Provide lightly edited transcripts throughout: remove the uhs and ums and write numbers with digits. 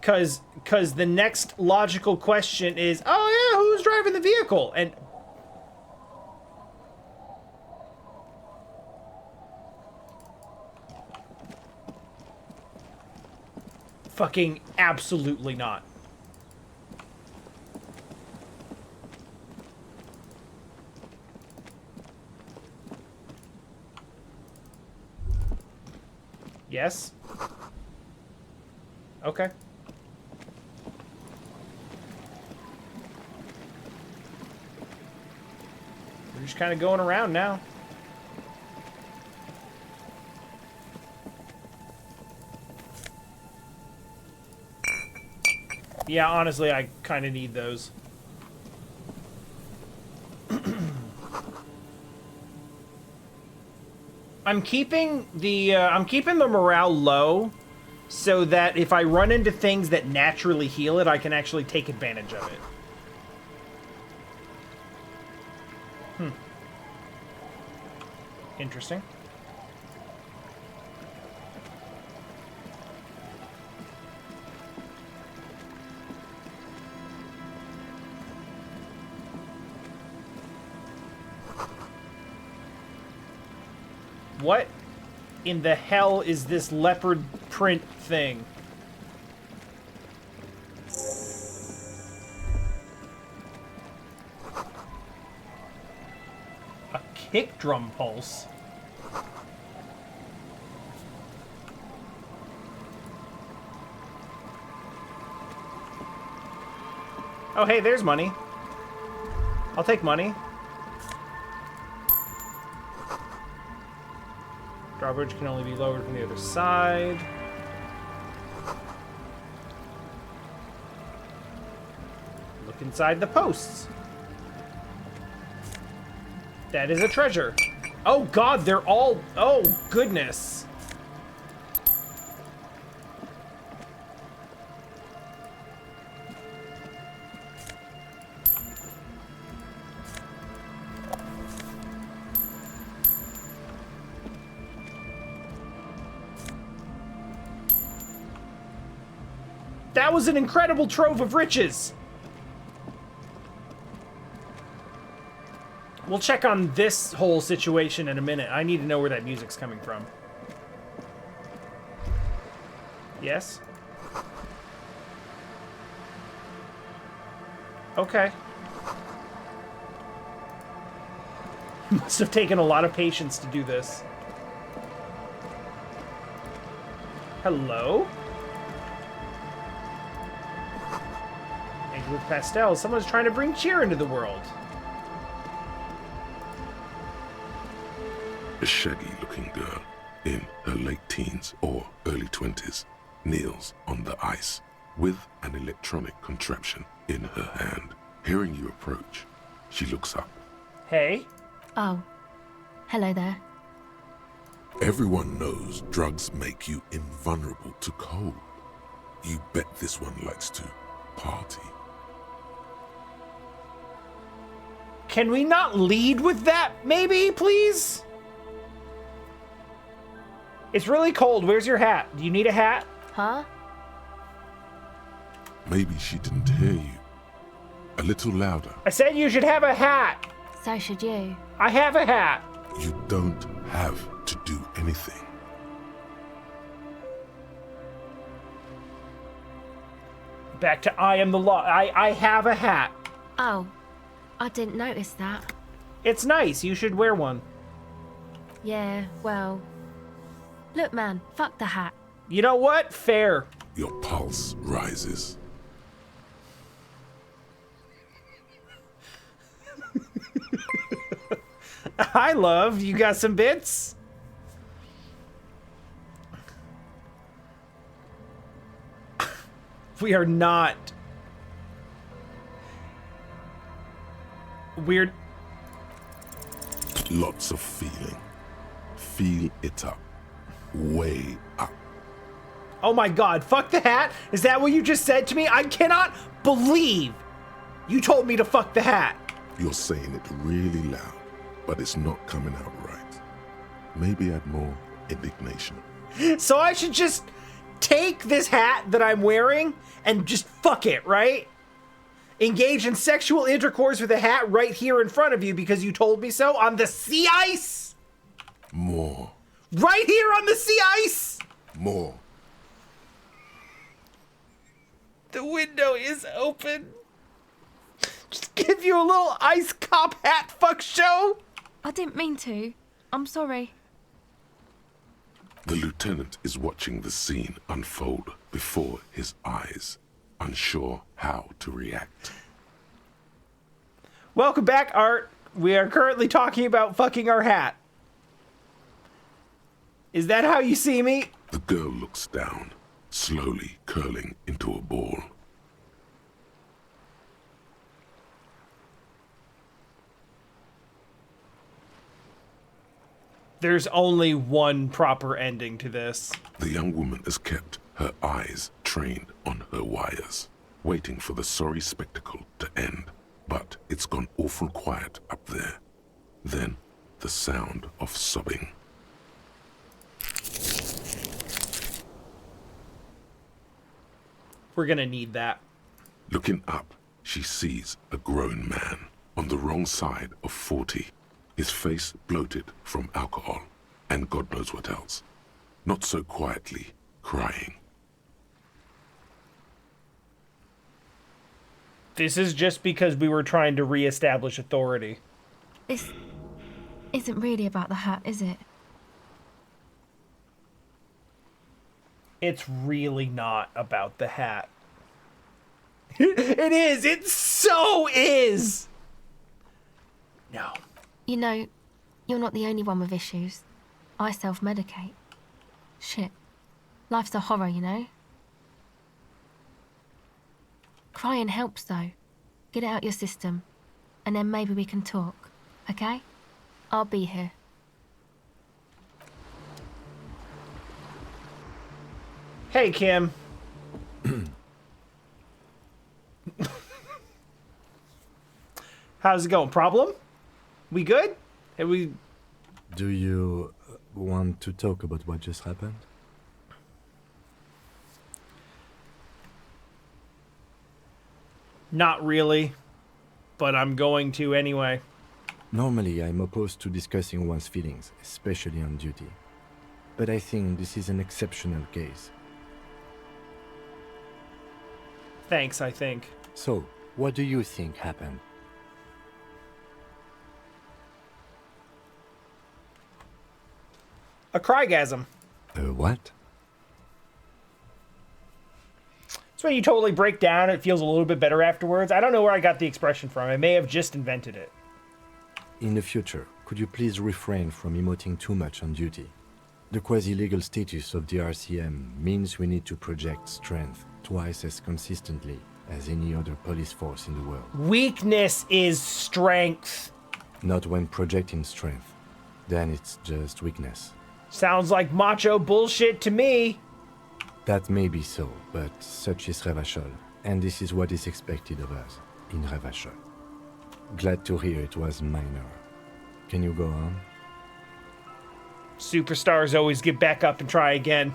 Cause the next logical question is, oh yeah, who's driving the vehicle? And fucking absolutely not. Yes? Okay. We're just kind of going around now. Yeah, honestly, I kind of need those. I'm keeping the morale low so that if I run into things that naturally heal it, I can actually take advantage of it. Interesting. What in the hell is this leopard print thing? A kick drum pulse? Oh, hey, there's money. I'll take money. Drawbridge can only be lowered from the other side. Look inside the posts. That is a treasure. Oh god, they're all... Oh, goodness. That was an incredible trove of riches. We'll check on this whole situation in a minute. I need to know where that music's coming from. Yes? Okay. Must have taken a lot of patience to do this. Hello? With pastels, someone's trying to bring cheer into the world. A shaggy-looking girl in her late teens or early 20s kneels on the ice with an electronic contraption in her hand. Hearing you approach, she looks up. Hey. Oh, hello there. Everyone knows drugs make you invulnerable to cold. You bet this one likes to party. Can we not lead with that, maybe, please? It's really cold. Where's your hat? Do you need a hat? Huh? Maybe she didn't hear you. A little louder. I said you should have a hat. So should you. I have a hat. You don't have to do anything. Back to I am the law. I have a hat. Oh, I didn't notice that. It's nice. You should wear one. Yeah, well... Look, man, fuck the hat. You know what? Fair. Your pulse rises. Hi, love. You got some bits? We are not... Weird. Lots of feeling. Feel it up. Way up. Oh my god, fuck the hat? Is that what you just said to me? I cannot believe you told me to fuck the hat. You're saying it really loud, but it's not coming out right. Maybe add more indignation. So I should just take this hat that I'm wearing and just fuck it, right? Engage in sexual intercourse with a hat right here in front of you because you told me so on the sea ice? More. Right here on the sea ice? More. The window is open. Just give you a little ice cop hat fuck show. I didn't mean to. I'm sorry. The lieutenant is watching the scene unfold before his eyes, unsure how to react. Welcome back, Art. We are currently talking about fucking our hat. Is that how you see me? The girl looks down, slowly curling into a ball. There's only one proper ending to this. The young woman has kept her eyes trained on her wires, waiting for the sorry spectacle to end. But it's gone awful quiet up there. Then, the sound of sobbing. We're gonna need that. Looking up, she sees a grown man on the wrong side of 40. His face bloated from alcohol, and God knows what else. Not so quietly, crying. This is just because we were trying to reestablish authority. This isn't really about the hat, is it? It's really not about the hat. It is! It so is! No. You know, you're not the only one with issues. I self-medicate. Shit. Life's a horror, you know? Crying helps, though. Get it out your system. And then maybe we can talk, okay? I'll be here. Hey, Kim. How's it going? Problem? We good? Have we... Do you want to talk about what just happened? Not really, but I'm going to anyway. Normally, I'm opposed to discussing one's feelings, especially on duty. But I think this is an exceptional case. Thanks, I think. So, what do you think happened? A crygasm. What? It's when you totally break down, it feels a little bit better afterwards. I don't know where I got the expression from. I may have just invented it. In the future, could you please refrain from emoting too much on duty? The quasi-legal status of the RCM means we need to project strength twice as consistently as any other police force in the world. Weakness is strength. Not when projecting strength. Then it's just weakness. Sounds like macho bullshit to me. That may be so, but such is Revachol, and this is what is expected of us in Revachol. Glad to hear it was minor. Can you go on? Superstars always get back up and try again.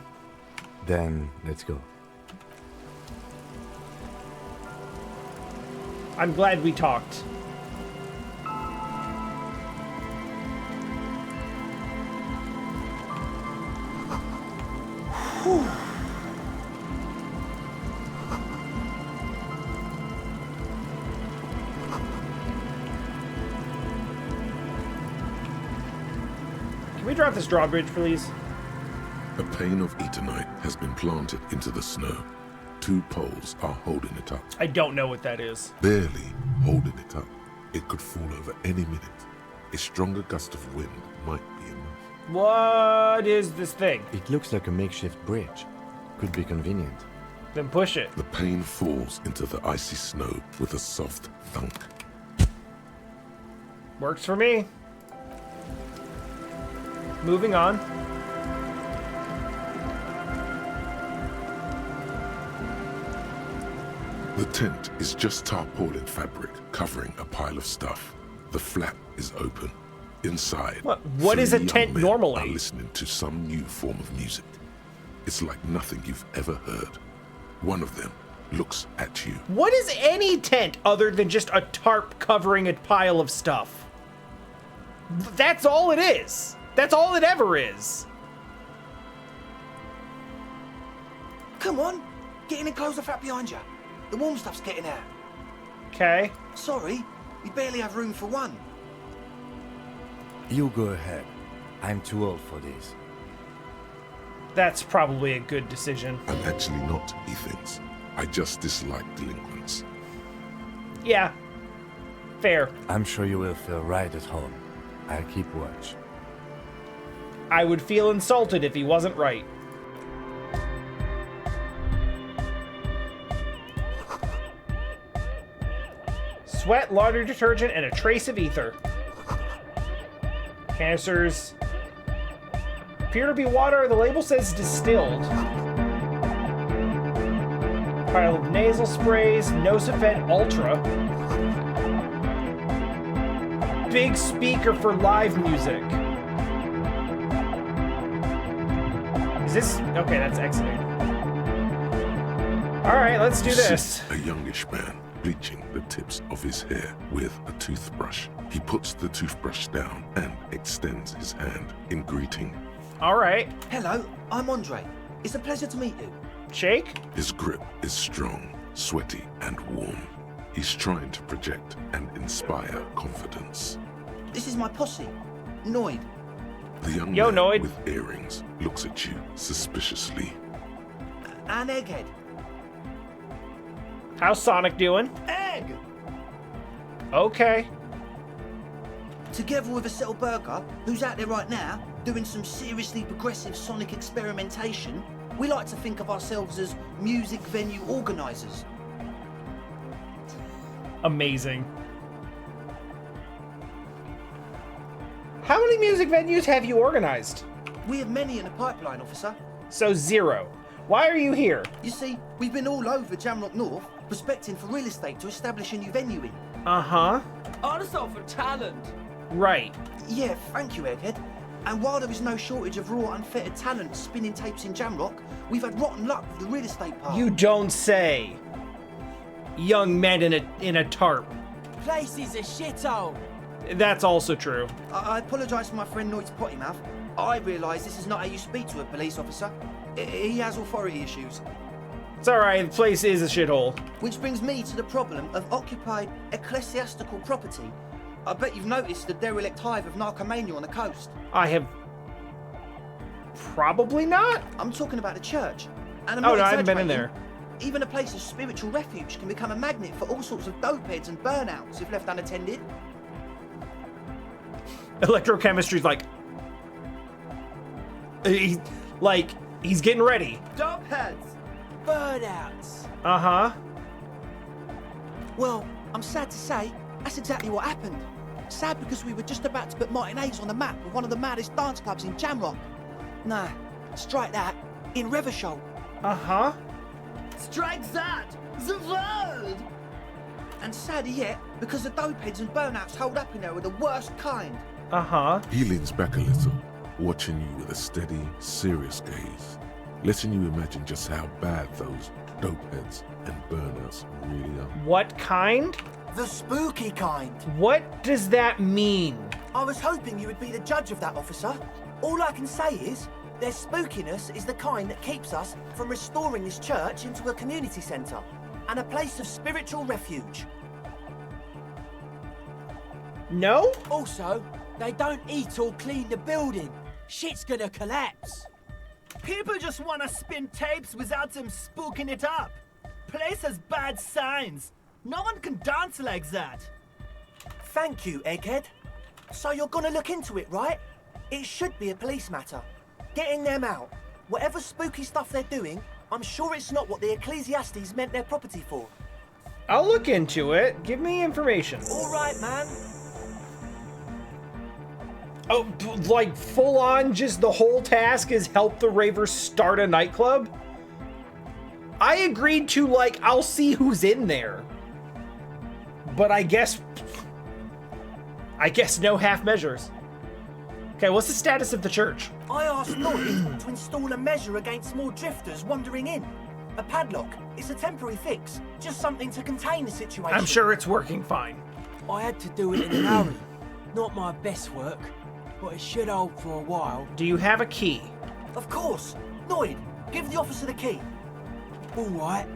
Then let's go. I'm glad we talked. Whew. Can we drop this drawbridge, please? A pane of Eternite has been planted into the snow. 2 poles are holding it up. I don't know what that is. Barely holding it up. It could fall over any minute. A stronger gust of wind might be enough. What is this thing? It looks like a makeshift bridge. Could be convenient. Then push it. The pane falls into the icy snow with a soft thunk. Works for me. Moving on. The tent is just tarpaulin fabric covering a pile of stuff. The flap is open. Inside, What is a 3 tent young men normally? are listening to some new form of music. It's like nothing you've ever heard. One of them looks at you. What is any tent other than just a tarp covering a pile of stuff? That's all it is. That's all it ever is. Come on, get in and close the flap behind you. The warm stuff's getting out. Okay. Sorry, we barely have room for one. You go ahead. I'm too old for this. That's probably a good decision. I'm actually not, he thinks. I just dislike delinquents. Yeah. Fair. I'm sure you will feel right at home. I'll keep watch. I would feel insulted if he wasn't right. Sweat, laundry detergent, and a trace of ether. Canisters appear to be water. The label says distilled. Pile of nasal sprays, Nosifed Ultra. Big speaker for live music. Is this... Okay, that's exiting. Alright, let's do this. A youngish man bleaching the tips of his hair with a toothbrush. He puts the toothbrush down and extends his hand in greeting. Alright. Hello, I'm Andre. It's a pleasure to meet you. Shake? His grip is strong, sweaty, and warm. He's trying to project and inspire confidence. This is my posse, Noid. The young Yo, man Noid. with earrings looks at you suspiciously. And Egghead. How's Sonic doing? Egg! Okay. Together with a Settle Burger, who's out there right now, doing some seriously progressive sonic experimentation, we like to think of ourselves as music venue organisers. Amazing. How many music venues have you organized? We have many in the pipeline, officer. So 0. Why are you here? You see, we've been all over Jamrock North, prospecting for real estate to establish a new venue in. Uh-huh. Also for talent. Right. Yeah, thank you, Egghead. And while there is no shortage of raw, unfettered talent spinning tapes in Jamrock, we've had rotten luck with the real estate part. You don't say. Young men in a tarp. Place is a shithole. That's also true. I apologise for my friend Noid's potty mouth. I realise this is not how you speak to a police officer. He has authority issues. It's alright, the place is a shithole. Which brings me to the problem of occupied ecclesiastical property. I bet you've noticed the derelict hive of narcomania on the coast. I have... Probably not? I'm talking about the church. And I'm Oh not no, I haven't been in exaggerating. there. Even a place of spiritual refuge can become a magnet for all sorts of dopeheads and burnouts if left unattended. Electrochemistry's like... He's getting ready. Dogheads. Burnouts. Uh-huh. Well, I'm sad to say, that's exactly what happened. Sad because we were just about to put Martinez on the map with one of the maddest dance clubs in Jamrock. Nah, strike that, in Revershoal. Uh-huh. Strike that. The world. And sadder yet, because the dopeheads and burnouts hold up in there are the worst kind. Uh-huh. He leans back a little, watching you with a steady, serious gaze, letting you imagine just how bad those dopeheads and burnouts really are. What kind? The spooky kind. What does that mean? I was hoping you would be the judge of that, officer. All I can say is, their spookiness is the kind that keeps us from restoring this church into a community centre and a place of spiritual refuge. No? Also, they don't eat or clean the building. Shit's gonna collapse. People just wanna spin tapes without them spooking it up. Place has bad signs. No one can dance like that. Thank you, Egghead. So you're gonna look into it, right? It should be a police matter. Getting them out. Whatever spooky stuff they're doing, I'm sure it's not what the Ecclesiastes meant their property for. I'll look into it. Give me information. All right, man. Oh, like full on just the whole task is help the Ravers start a nightclub? I agreed to, like, I'll see who's in there. But I guess no half measures. Okay, what's the status of the church? I asked Noid to install a measure against more drifters wandering in. A padlock. It's a temporary fix. Just something to contain the situation. I'm sure it's working fine. I had to do it in a hurry. Not my best work, but it should hold for a while. Do you have a key? Of course. Noid, give the officer the key. All right.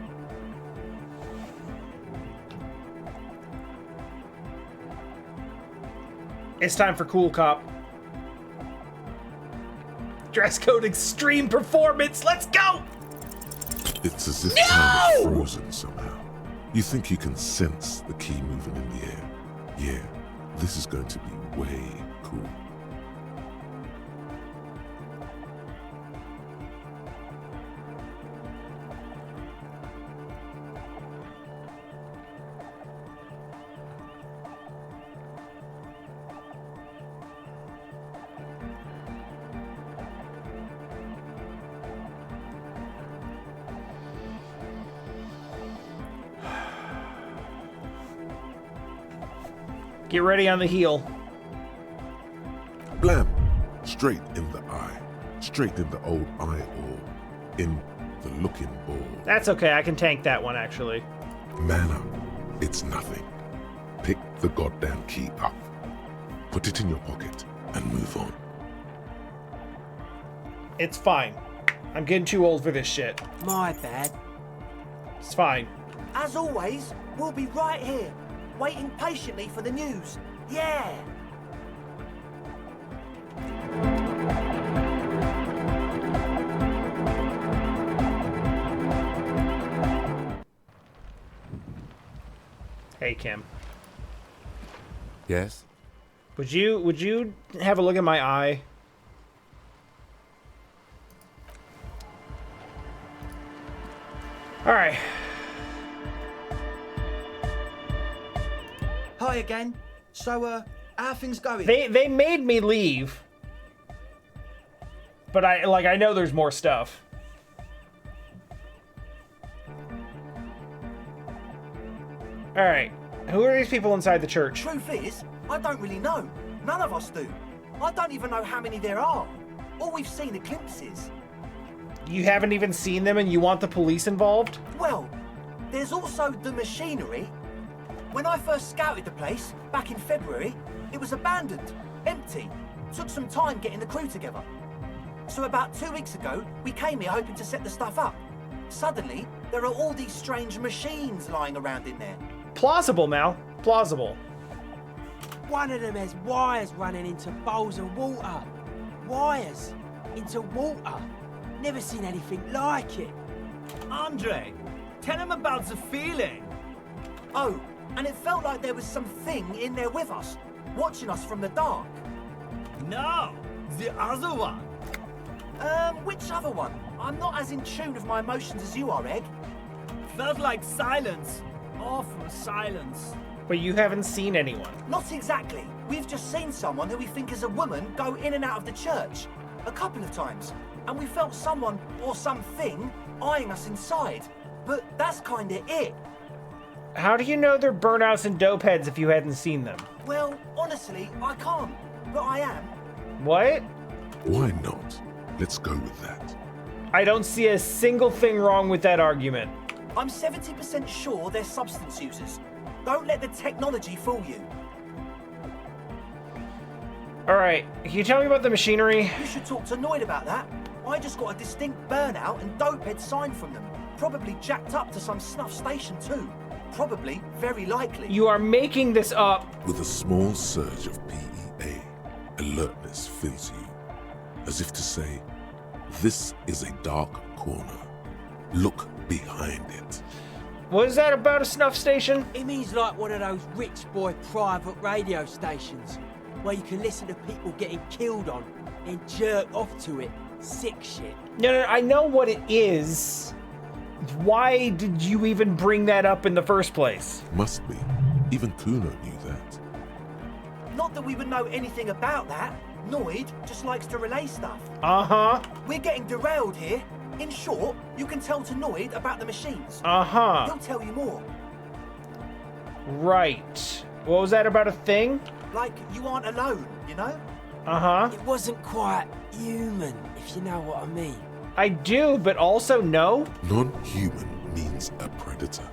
It's time for Cool Cop. Dress code extreme performance. Let's go! It's as if time is frozen somehow. You think you can sense the key moving in the air. Yeah, this is going to be way cool. Get ready on the heel. Blam! Straight in the eye. Straight in the old eye hole. In the looking ball. That's okay, I can tank that one, actually. Man up. It's nothing. Pick the goddamn key up. Put it in your pocket and move on. It's fine. I'm getting too old for this shit. My bad. It's fine. As always, we'll be right here, waiting patiently for the news. Yeah! Hey, Kim. Yes? Would you have a look at my eye? All right. Hi again. So, how are things going? They made me leave. But I know there's more stuff. All right. Who are these people inside the church? Truth is, I don't really know. None of us do. I don't even know how many there are. All we've seen are glimpses. You haven't even seen them and you want the police involved? Well, there's also the machinery. When I first scouted the place, back in February, it was abandoned, empty. Took some time getting the crew together. So about 2 weeks ago, we came here hoping to set the stuff up. Suddenly, there are all these strange machines lying around in there. Plausible, Mal. Plausible. One of them has wires running into bowls of water. Wires into water. Never seen anything like it. Andre, tell him about the feeling. Oh, and it felt like there was something in there with us, watching us from the dark. No, the other one. Which other one? I'm not as in tune with my emotions as you are, Egg. Felt like silence. Awful silence. But you haven't seen anyone. Not exactly. We've just seen someone who we think is a woman go in and out of the church. A couple of times. And we felt someone, or something, eyeing us inside. But that's kinda it. How do you know they're burnouts and dope heads if you hadn't seen them? Well, honestly, I can't. But I am. What? Why not? Let's go with that. I don't see a single thing wrong with that argument. I'm 70% sure they're substance users. Don't let the technology fool you. Alright, can you tell me about the machinery? You should talk to Noid about that. I just got a distinct burnout and dopehead sign from them. Probably jacked up to some snuff station too. Probably, very likely. You are making this up. With a small surge of PEA, alertness fills you, as if to say, this is a dark corner. Look behind it. What is that about a snuff station? It means like one of those rich boy private radio stations where you can listen to people getting killed on and jerk off to it. Sick shit. No, I know what it is. Why did you even bring that up in the first place? Must be. Even Kuno knew that. Not that we would know anything about that. Noid just likes to relay stuff. Uh-huh. We're getting derailed here. In short, you can tell to Noid about the machines. Uh-huh. He'll tell you more. Right. What was that about a thing? Like you aren't alone, you know? Uh-huh. It wasn't quite human, if you know what I mean. I do, but also no. Non-human means a predator.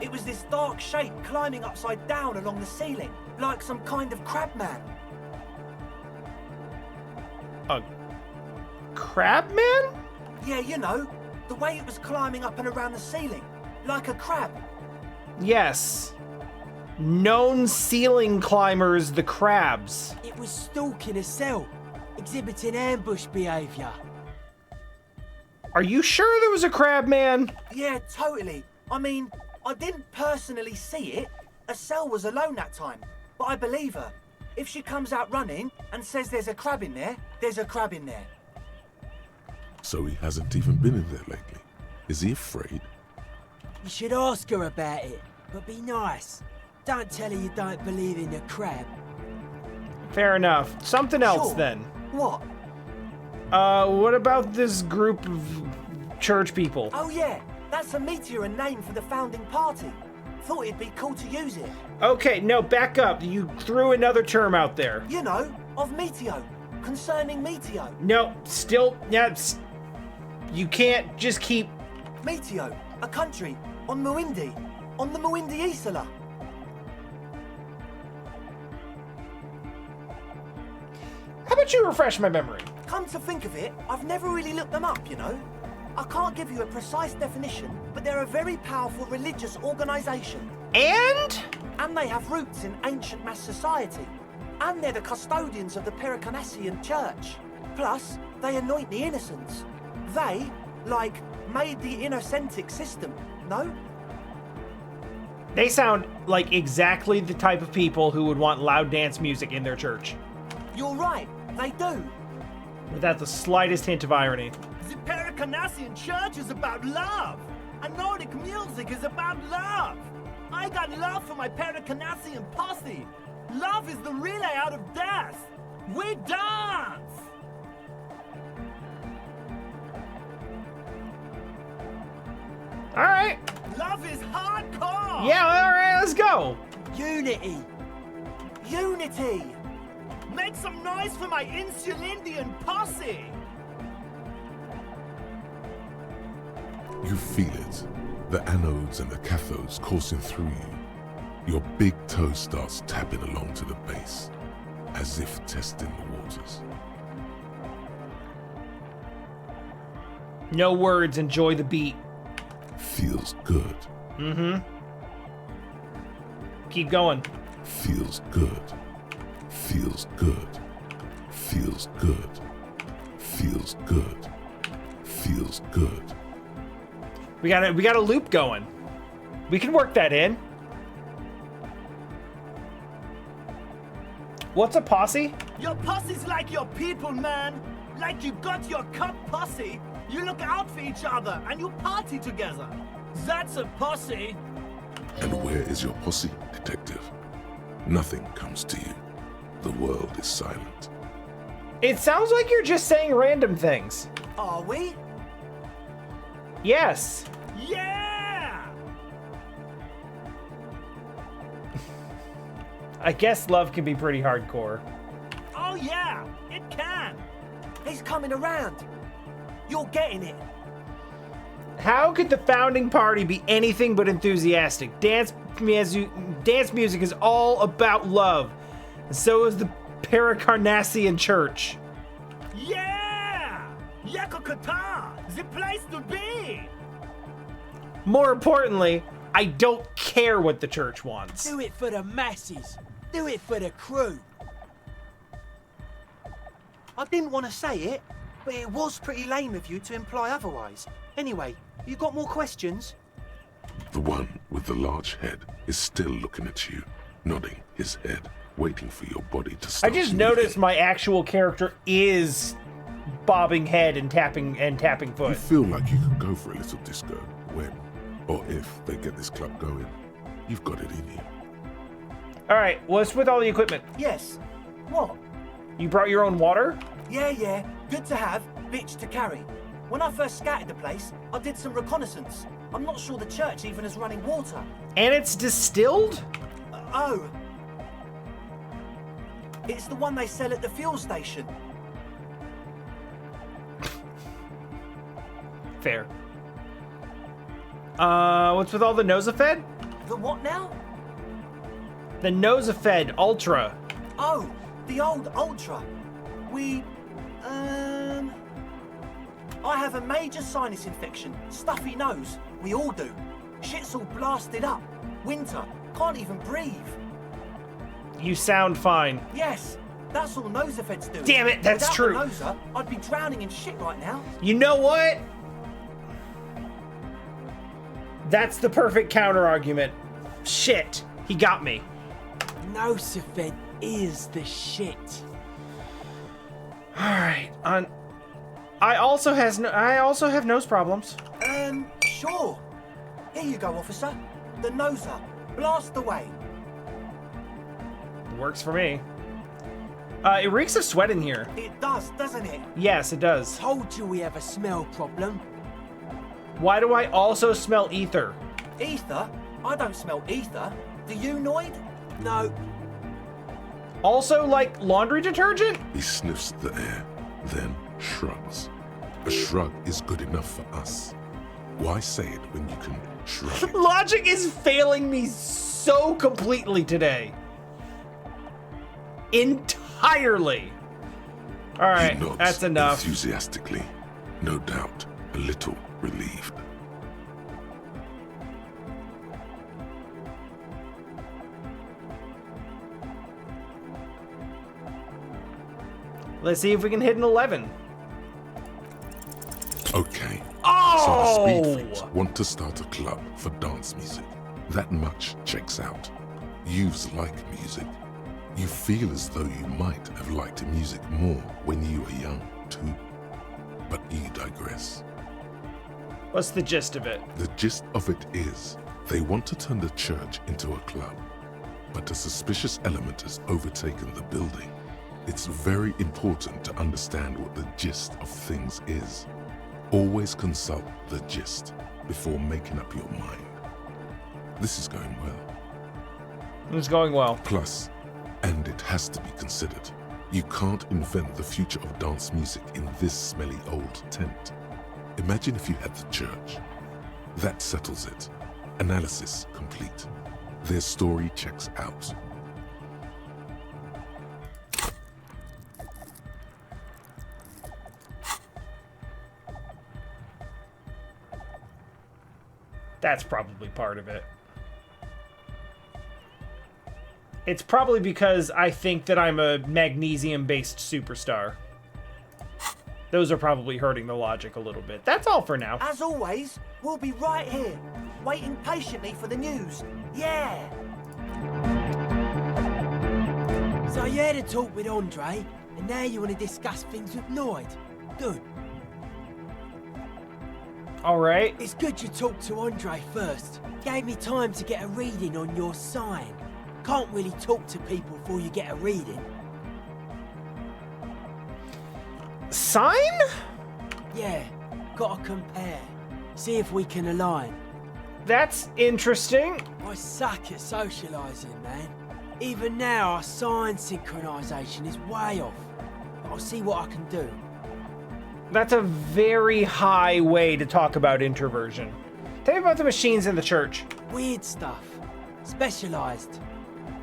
It was this dark shape climbing upside down along the ceiling, like some kind of crab man. A crab man? Yeah, you know, the way it was climbing up and around the ceiling, like a crab. Yes. Known ceiling climbers, the crabs. It was stalking a cell, exhibiting ambush behaviour. Are you sure there was a crab man? Yeah, totally. I mean, I didn't personally see it. Estelle was alone that time, but I believe her. If she comes out running and says there's a crab in there, there's a crab in there. So he hasn't even been in there lately. Is he afraid? You should ask her about it, but be nice. Don't tell her you don't believe in the crab. Fair enough. Something else Sure. then. What? What about this group of church people? Oh yeah, that's a meteor name for the founding party. Thought it'd be cool to use it. Okay, no, back up. You threw another term out there. You know, of Meteo, concerning Meteo. No, still, yeah, you can't just keep... Meteo, a country, on the Muindi Isla. How about you refresh my memory? Come to think of it, I've never really looked them up, you know. I can't give you a precise definition, but they're a very powerful religious organisation. And? And they have roots in ancient mass society. And they're the custodians of the Pericanassian Church. Plus, they anoint the innocents. They, like, made the innocentic system, no? They sound like exactly the type of people who would want loud dance music in their church. You're right, they do. Without the slightest hint of irony. The Pericanassian Church is about love, and Nordic music is about love. I got love for my Pericanassian posse. Love is the relay out of death. We dance! Alright. Love is hardcore! Yeah, alright, let's go. Unity! Unity! Make some noise for my Insulindian posse! You feel it. The anodes and the cathodes coursing through you. Your big toe starts tapping along to the base, as if testing the waters. No words, enjoy the beat. Feels good. Mm-hmm. Keep going. Feels good. Feels good. Feels good. Feels good. Feels good. We got a loop going. We can work that in. What's a posse? Your posse's like your people, man. Like you got your cup posse. You look out for each other and you party together. That's a posse. And where is your posse, detective? Nothing comes to you. The world is silent. It sounds like you're just saying random things. Are we? Yes. Yeah! I guess love can be pretty hardcore. Oh yeah, it can. He's coming around. You're getting it. How could the founding party be anything but enthusiastic? Dance music is all about love. And so is the Pericarnassian Church. Yeah! Yakokata, the place to be. More importantly, I don't care what the church wants. Do it for the masses. Do it for the crew. I didn't want to say it, but it was pretty lame of you to imply otherwise. Anyway, you got more questions? The one with the large head is still looking at you, nodding his head, waiting for your body to I start just moving. noticed my actual character is bobbing head and tapping You foot. feel like you could go for a little disco when, or if, they get this club going. You've got it in you. All right, what's with all the equipment? Yes. What? You brought your own water? Yeah. Good to have, bitch to carry. When I first scouted the place, I did some reconnaissance. I'm not sure the church even is running water. And it's distilled? Oh. It's the one they sell at the fuel station. Fair. What's with all the Nosafed? The what now? The Nosafed Ultra. Oh, the old Ultra. I have a major sinus infection. Stuffy nose. We all do. Shit's all blasted up. Winter. Can't even breathe. You sound fine. Yes, that's all Nosafed's doing. Damn it, that's Without true. the Nosa, I'd be drowning in shit right now. You know what? That's the perfect counter argument. Shit, he got me. Nosafed is the shit. All right, I also have nose problems. Sure. Here you go, officer. The Nosa. Blast away. Works for me. It reeks of sweat in here. It does, doesn't it? Yes, it does. Told you we have a smell problem. Why do I also smell ether? Ether? I don't smell ether. Do you, Noid? No, Also, like laundry detergent? He sniffs the air, then shrugs. A shrug is good enough for us. Why say it when you can shrug it? Logic is failing me so completely today. Entirely. All He right, nods that's enough. enthusiastically, no doubt a little relieved. Let's see if we can hit an 11. Okay. Oh! So the Speedfreaks want to start a club for dance music. That much checks out. Yous like music. You feel as though you might have liked music more when you were young, too. But you digress. What's the gist of it? The gist of it is, they want to turn the church into a club, but a suspicious element has overtaken the building. It's very important to understand what the gist of things is. Always consult the gist before making up your mind. This is going well. It's going well. Plus, and it has to be considered, you can't invent the future of dance music in this smelly old tent. Imagine if you had the church. That settles it. Analysis complete. Their story checks out. That's probably part of it. It's probably because I think that I'm a magnesium-based superstar. Those are probably hurting the logic a little bit. That's all for now. As always, we'll be right here, waiting patiently for the news. Yeah! so you had a talk with Andre, and now you want to discuss things with Noid. Good. All right. It's good you talked to Andre first. Gave me time to get a reading on your sign. Can't really talk to people before you get a reading. Sign? Yeah, gotta compare. See if we can align. That's interesting. I suck at socialising, man. Even now, our sign synchronisation is way off. But I'll see what I can do. That's a very high way to talk about introversion. Tell me about the machines in the church. Weird stuff. Specialised.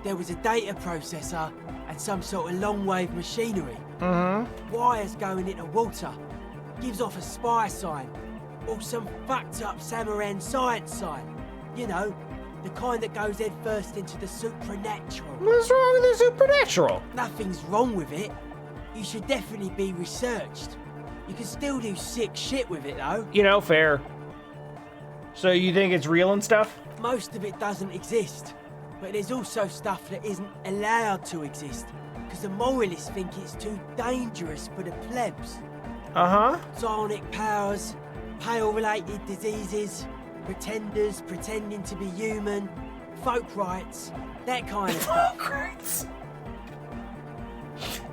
There was a data processor and some sort of long-wave machinery. Wires going into water. Gives off a spy sign. Or some fucked-up Samaran science sign. You know, the kind that goes head first into the supernatural. What's wrong with the supernatural? Nothing's wrong with it. You should definitely be researched. You can still do sick shit with it, though. You know, fair. So you think it's real and stuff? Most of it doesn't exist. But there's also stuff that isn't allowed to exist. Because the moralists think it's too dangerous for the plebs. Uh-huh. Psionic powers, pale-related diseases, pretenders pretending to be human, folk rights, that kind of stuff.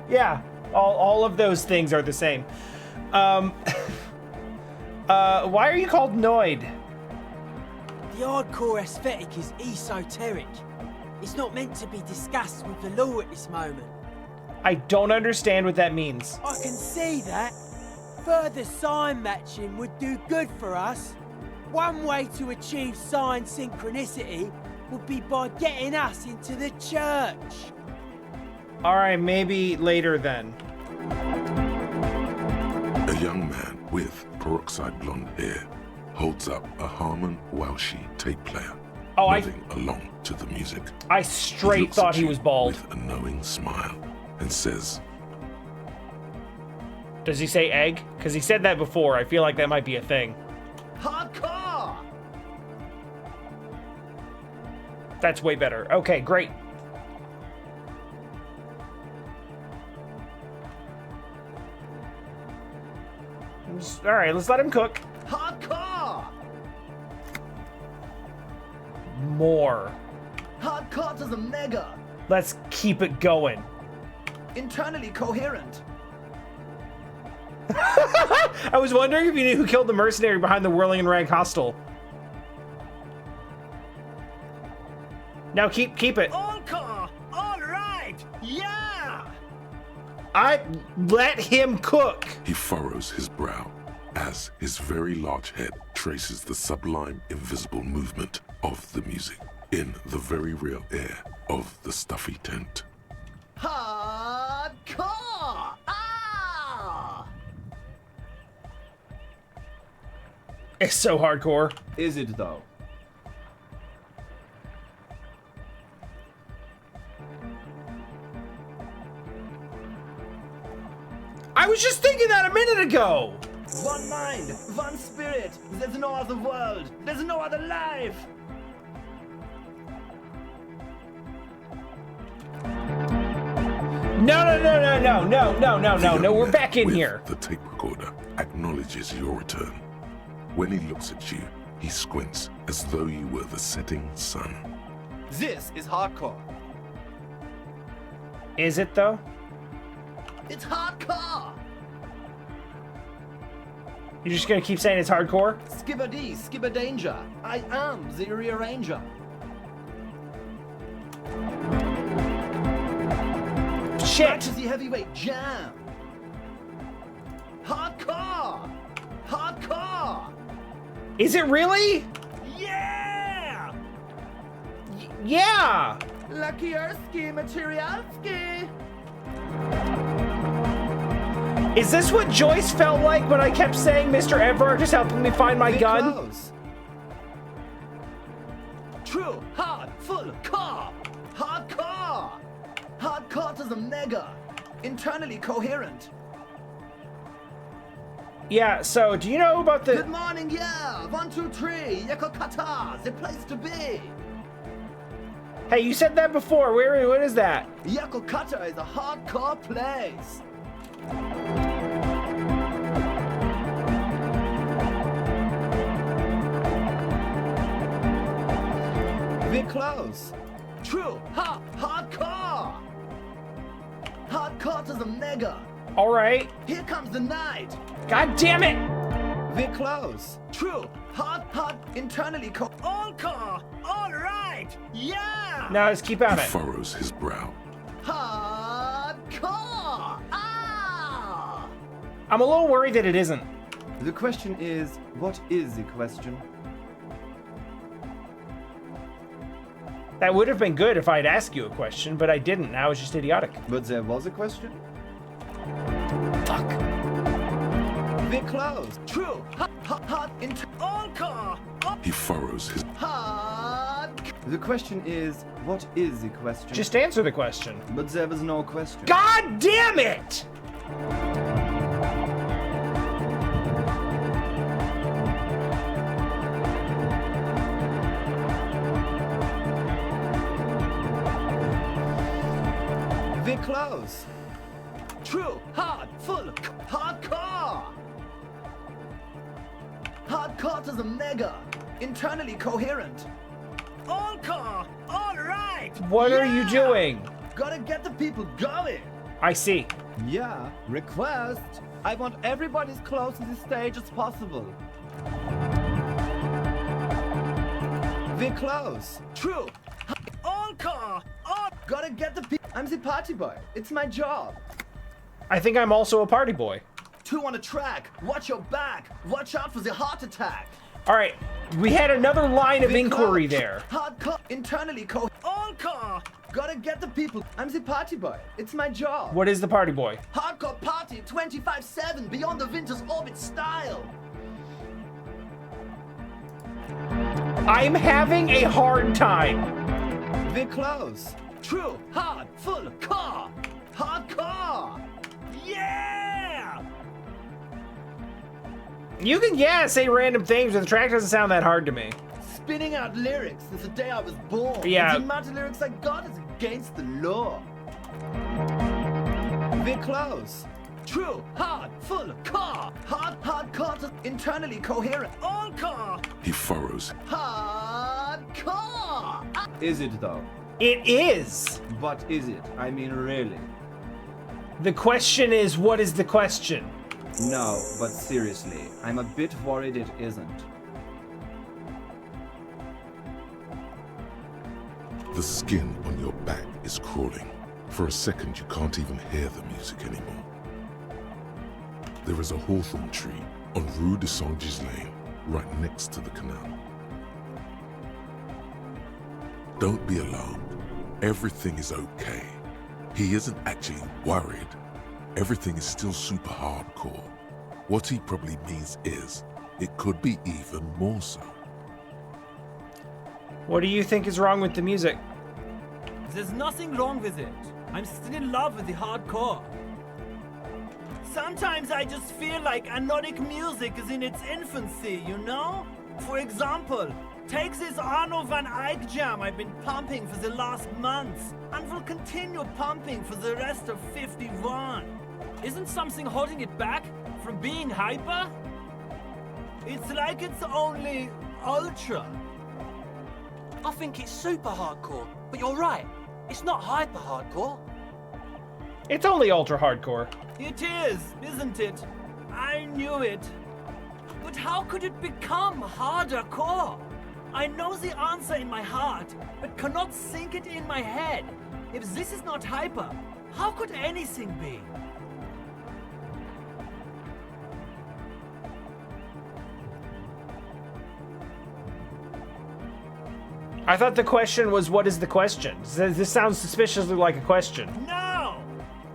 Yeah, all of those things are the same. Why are you called Noid? The hardcore aesthetic is esoteric. It's not meant to be discussed with the law at this moment. I don't understand what that means. I can see that. Further sign matching would do good for us. One way to achieve sign synchronicity would be by getting us into the church. Alright, maybe later then. A young man with peroxide blonde hair holds up a Harman Welshi tape player, nodding along to the music. I He straight looks thought at he you was bald. with a knowing smile and says, Does he say egg? Because he said that before. I feel like that might be a thing. Hardcore! That's way better. Okay, great. Alright, let's let him cook. Hardcore! More. Hardcore to the mega! Let's keep it going. Internally coherent. I was wondering if you knew who killed the mercenary behind the Whirling and Rag hostel. Now keep it. All car! Alright! Yeah! I let him cook. he furrows his brow as his very large head traces the sublime invisible movement of the music in the very real air of the stuffy tent. Hardcore! Ah! It's so hardcore. Is it though? I was just thinking that a minute ago. One mind, one spirit. There's no other world. There's no other life. No. We're back in With here. The tape recorder acknowledges your return. When he looks at you, he squints as though you were the setting sun. This is hardcore. Is it though? It's hardcore. You're just gonna keep saying it's hardcore? Skibber-dee, skibber danger. I am the rearranger. Shit. Back to the heavyweight jam. Hardcore. Hardcore. Is it really? Yeah. Yeah. Lucky Ersky, Materialski. Is this what Joyce felt like when I kept saying Mr. Everard just helping me find my gun? Close. True, hard, full, core. Hardcore. Hardcore to the mega. Internally coherent. Yeah, so do you know about the... Good morning, yeah. 1, 2, 3. Yakokata, the place to be. Hey, you said that before. What is that? Yakokata is a hardcore place. We're close. True, hardcore. Hardcore to the mega. All right. Here comes the night. God damn it. We're close. True, hard, internally all core. All right. Yeah. Now let's keep at He it. furrows his brow. Hardcore. Ah. I'm a little worried that it isn't. The question is, what is the question? That would have been good if I'd asked you a question, but I didn't. Now it's just idiotic. But there was a question? Fuck. We're close. True, hard, all core. He furrows his... Hard. The question is, what is the question? Just answer the question. But there was no question. God damn it! We're close. True, hard, full, hardcore. Hardcore to the mega. Internally coherent. All core, all right. What are you doing? Gotta get the people going. I see. Yeah, request. I want everybody as close to the stage as possible. We're close. True. All core, all. Gotta get the people. I'm the party boy. It's my job. I think I'm also a party boy. 2 on a track. Watch your back. Watch out for the heart attack. All right, we had another line of inquiry there. Hardcore. Internally All car! Gotta get the people. I'm the party boy. It's my job. What is the party boy? Hardcore party 25/7 beyond the winter's orbit style. I'm having a hard time. We're close. True, hard, full, car. Hardcore. Yeah! You can, say random things, but the track doesn't sound that hard to me. Spinning out lyrics since the day I was born. Yeah. The amount of lyrics I got is against the law. We're close. True, hard, full, car. Hardcore, internally coherent. All car! He furrows. Hardcore. Is it though? It is. But is it? I mean, really? The question is, what is the question? No, but seriously, I'm a bit worried it isn't. The skin on your back is crawling. For a second, you can't even hear the music anymore. There is a hawthorn tree on Rue de Saint-Gislain, right next to the canal. Don't be alarmed. Everything is okay. He isn't actually worried. Everything is still super hardcore. What he probably means is, it could be even more so. What do you think is wrong with the music? There's nothing wrong with it. I'm still in love with the hardcore. Sometimes I just feel like anodic music is in its infancy, you know? For example, take this Arno van Eyck jam I've been pumping for the last months, and will continue pumping for the rest of 51. Isn't something holding it back from being hyper? It's like it's only ultra. I think it's super hardcore, but you're right. It's not hyper hardcore. It's only ultra hardcore. It is, isn't it? I knew it. But how could it become harder core? I know the answer in my heart, but cannot think it in my head. If this is not hyper, how could anything be? I thought the question was, what is the question? This sounds suspiciously like a question. No!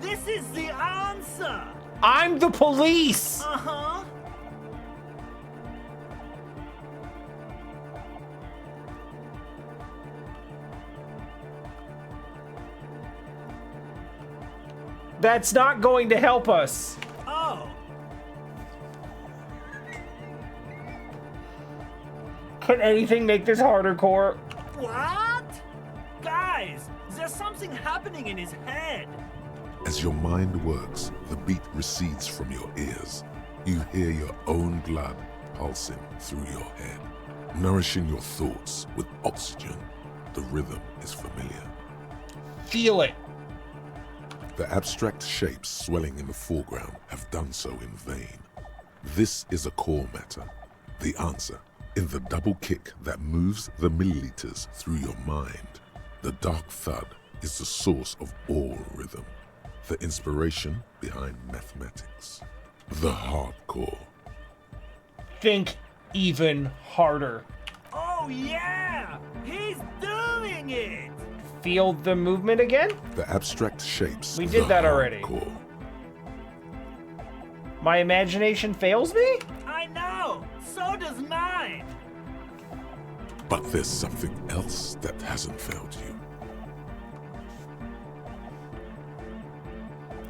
This is the answer! I'm the police! Uh-huh. That's not going to help us. Oh. Can anything make this harder, core? What? Guys, there's something happening in his head. As your mind works, the beat recedes from your ears. You hear your own blood pulsing through your head, nourishing your thoughts with oxygen. The rhythm is familiar. Feel it. The abstract shapes swelling in the foreground have done so in vain. This is a core matter. The answer, in the double kick that moves the milliliters through your mind. The dark thud is the source of all rhythm, the inspiration behind mathematics. The hardcore. Think even harder. Oh yeah! He's doing it! Feel the movement again? The abstract shapes. We did the that already. hardcore. My imagination fails me? I know! So does mine! But there's something else that hasn't failed you.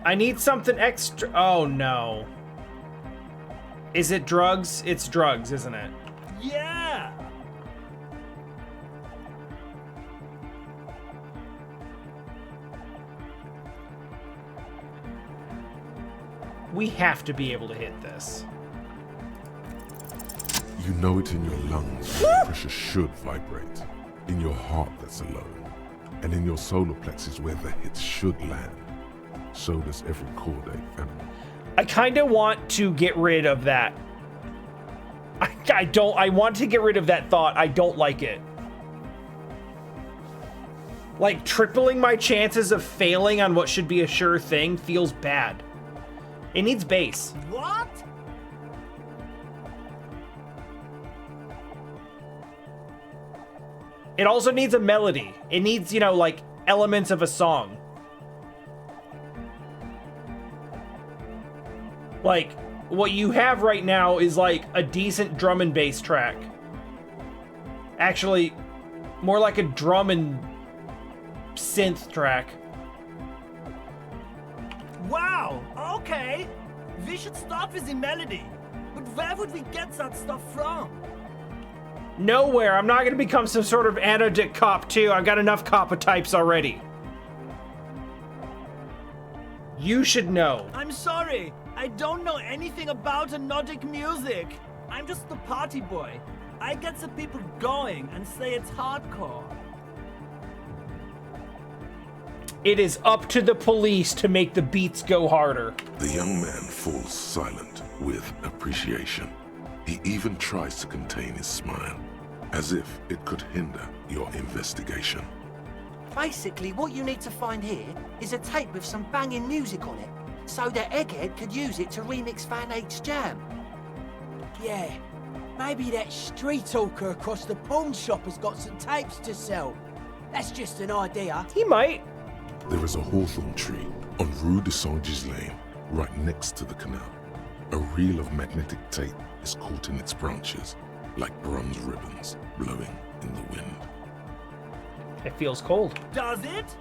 I need something extra. Oh no. Is it drugs? It's drugs, isn't it? Yeah! We have to be able to hit this. You know it in your lungs where the pressure should vibrate. In your heart that's alone. And in your solar plexus where the hits should land. So does every chordate animal. I kind of want to get rid of that. I want to get rid of that thought. I don't like it. Like, tripling my chances of failing on what should be a sure thing feels bad. It needs bass. What? It also needs a melody. It needs, you know, like, elements of a song. Like, what you have right now is, like, a decent drum and bass track. Actually, more like a drum and synth track. Wow, okay. We should start with the melody. But where would we get that stuff from? Nowhere. I'm not going to become some sort of anodic cop, too. I've got enough coppa types already. You should know. I'm sorry. I don't know anything about Nordic music. I'm just the party boy. I get the people going and say it's hardcore. It is up to the police to make the beats go harder. The young man falls silent with appreciation. He even tries to contain his smile, as if it could hinder your investigation. Basically, what you need to find here is a tape with some banging music on it, so that Egghead could use it to remix Van Eyck's jam. Yeah, maybe that street hawker across the pawn shop has got some tapes to sell. That's just an idea. He might. There is a hawthorn tree on Rue de Saint-Ghislain, right next to the canal. A reel of magnetic tape is caught in its branches, like bronze ribbons blowing in the wind. It feels cold. Does it?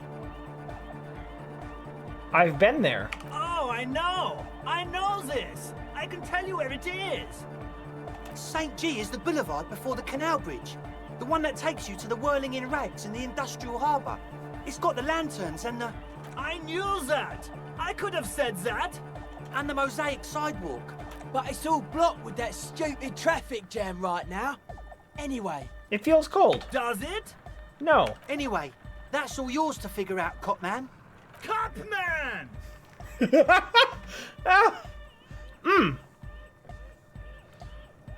I've been there. Oh, I know. I know this. I can tell you where it is. St. G is the boulevard before the canal bridge. The one that takes you to the whirling in rags and the industrial harbour. It's got the lanterns and the... I knew that. I could have said that. and the mosaic sidewalk. But it's all blocked with that stupid traffic jam right now. Anyway. It feels cold. Does it? No. Anyway, that's all yours to figure out, Copman. Copman!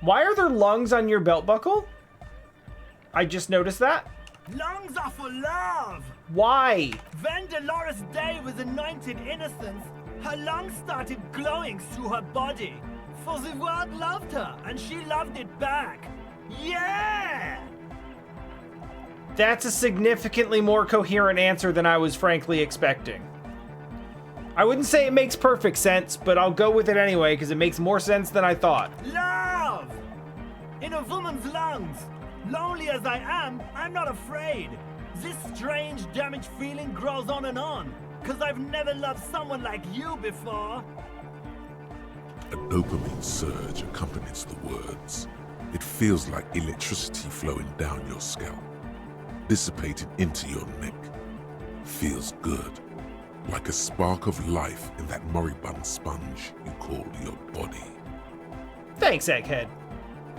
Why are there lungs on your belt buckle? I just noticed that. Lungs are for love! Why? When Dolores Day was anointed innocence, her lungs started glowing through her body. For the world loved her, and she loved it back. Yeah! That's a significantly more coherent answer than I was frankly expecting. I wouldn't say it makes perfect sense, but I'll go with it anyway because it makes more sense than I thought. Love! In a woman's lungs. Lonely as I am, I'm not afraid. This strange, damaged feeling grows on and on, because I've never loved someone like you before. A dopamine surge accompanies the words. It feels like electricity flowing down your scalp, dissipated into your neck. Feels good, like a spark of life in that moribund sponge you call your body. Thanks, Egghead.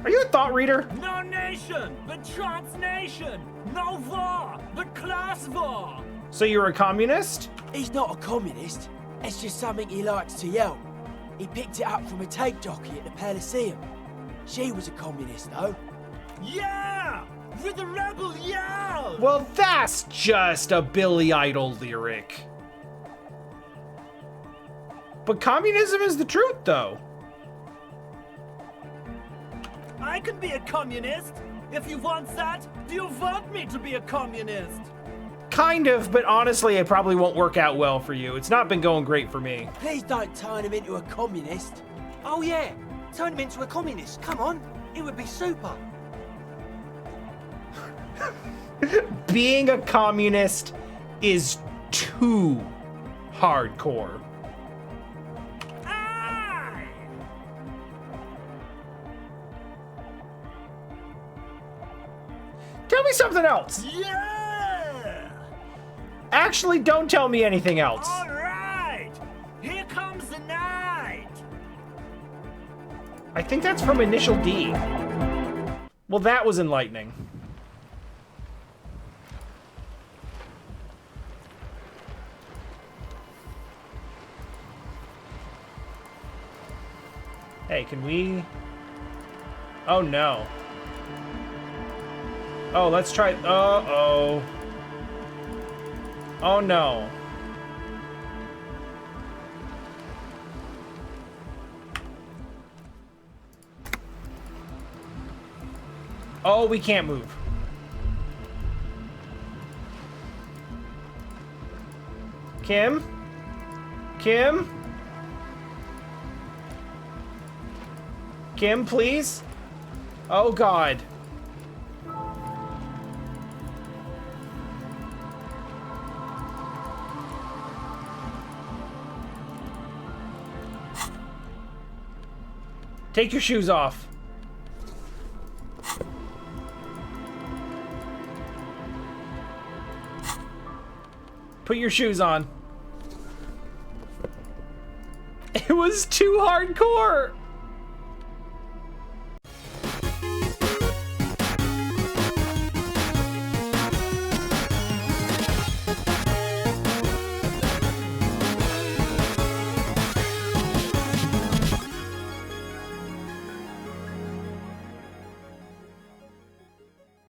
Are you a thought reader? No nation, but transnation. No war, but class war. So you're a communist? He's not a communist. It's just something he likes to yell. He picked it up from a tape jockey at the Elysium. She was a communist, though. Yeah! With the rebel yell! Well, that's just a Billy Idol lyric. But communism is the truth, though. I can be a communist. If you want that, do you want me to be a communist? Kind of, but honestly, it probably won't work out well for you. It's not been going great for me. Please don't turn him into a communist. Oh yeah, turn him into a communist. Come on, it would be super. Being a communist is too hardcore. Aye! Tell me something else. Yeah! Actually, don't tell me anything else. All right! Here comes the night! I think that's from Initial D. Well, that was enlightening. Hey, can we... Oh, no. Oh, let's try... Uh-oh. Oh no. Oh, we can't move. Kim? Kim? Kim, please? Oh, God. Take your shoes off. Put your shoes on. It was too hardcore.